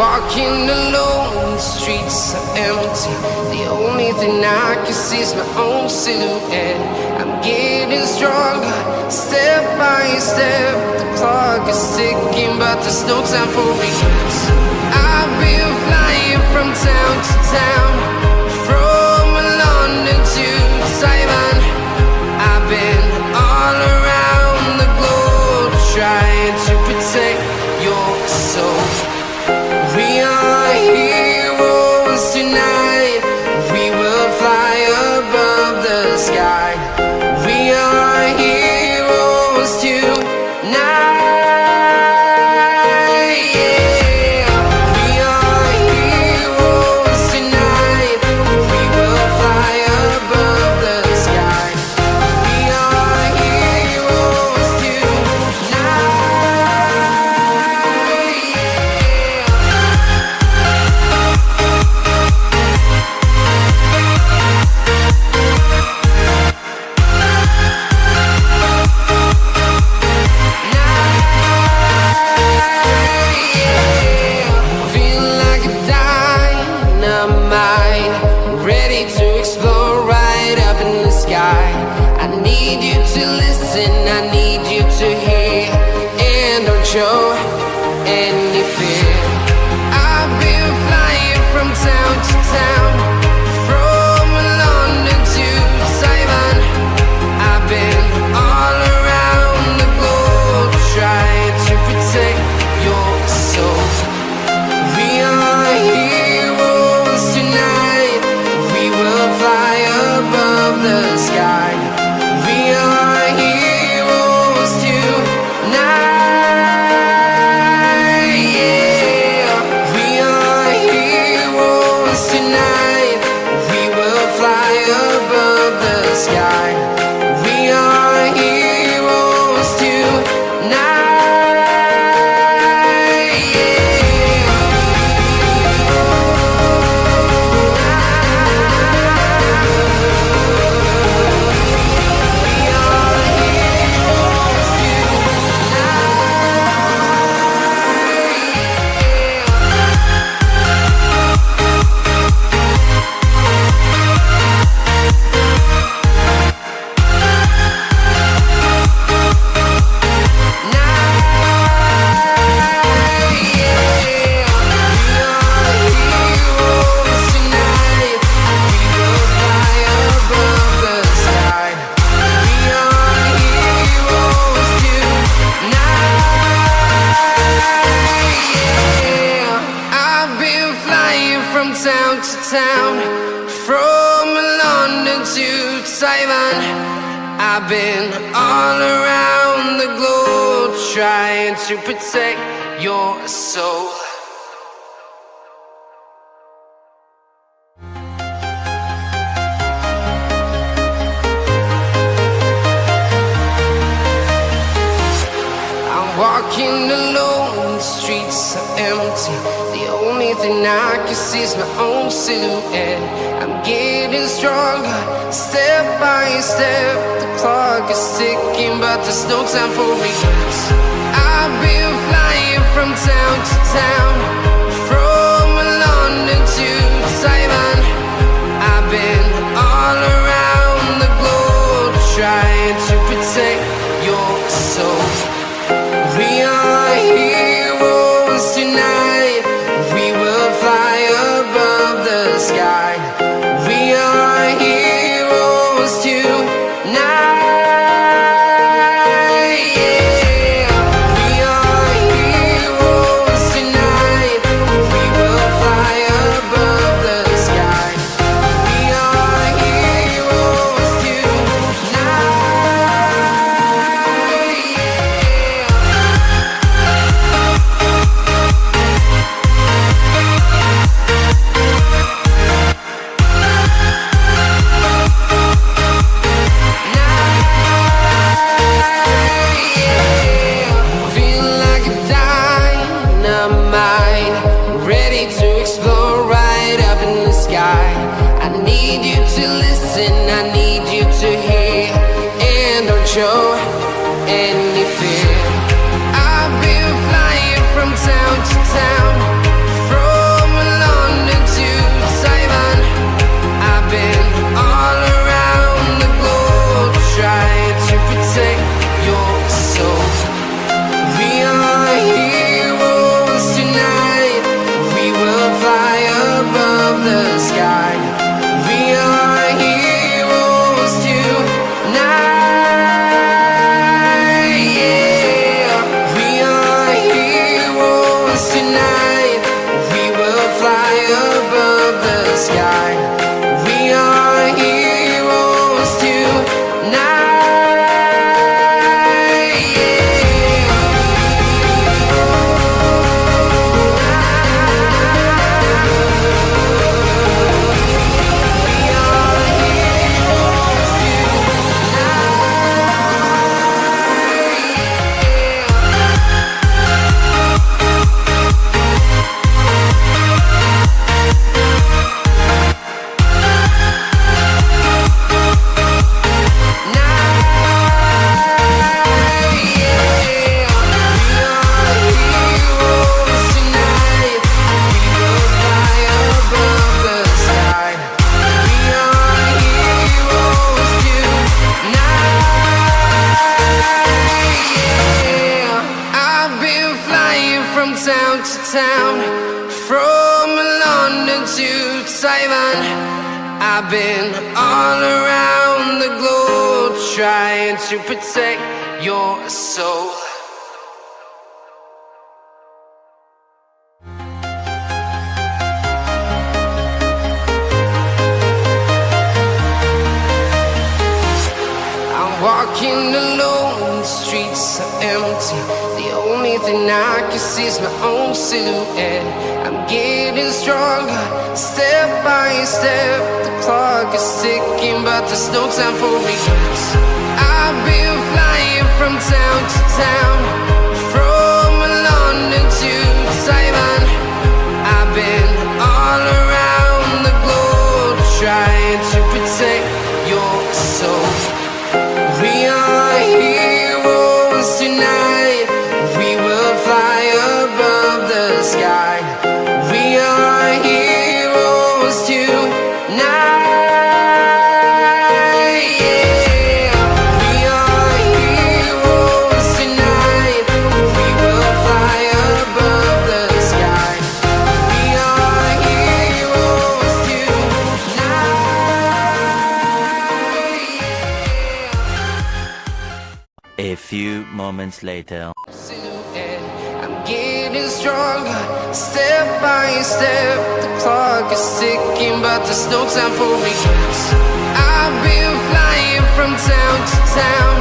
Walking alone, the streets are empty. The only thing I can see is my own silhouette. I'm getting stronger, step by step. The clock is ticking, but there's no time for regrets. I've been flying from town to town, from London to Taiwan. I've been all around the globe, trying to protect your soul. We are heroes tonight. We will fly above the sky. We are heroes tonight. Yeah. We are heroes tonight. We will fly above the sky. We are heroes tonight. Show any fear. I've been flying from town to town, from London to Taiwan. I've been all around the globe, trying to protect your soul. We are heroes tonight. We will fly above the sky. We are heroes tonight. From London to Taiwan, I've been all around the globe, trying to protect your soul. I'm walking alone, the streets are empty. The only thing I can see is my own silhouette. I'm getting stronger, step by step. The clock is ticking, but there's no time for regrets. I've been flying from town to town, from London to Taiwan. I've been all around the globe, trying to protect your soul. We are heroes tonight. We will fly above the sky. We are heroes tonight. Yeah. We are heroes tonight. We will fly above the sky. We are heroes tonight. Yeah. town, from London to Taiwan. I've been all around the globe trying to protect your soul. Walking alone, the streets are empty. The only thing I can see is my own silhouette. I'm getting stronger, step by step. The clock is ticking, but there's no time for regrets. I've been flying from town to town, from London to Taiwan. I've been all around the globe trying to protect your soul. We are heroes tonight. We will fly above the sky. We are heroes tonight. Yeah. We are heroes tonight. We will fly above the sky. We are heroes tonight. A few moments later. Silhouette, I'm getting stronger, step by step. The clock is ticking, but there's no time for regrets. I've been flying from town to town,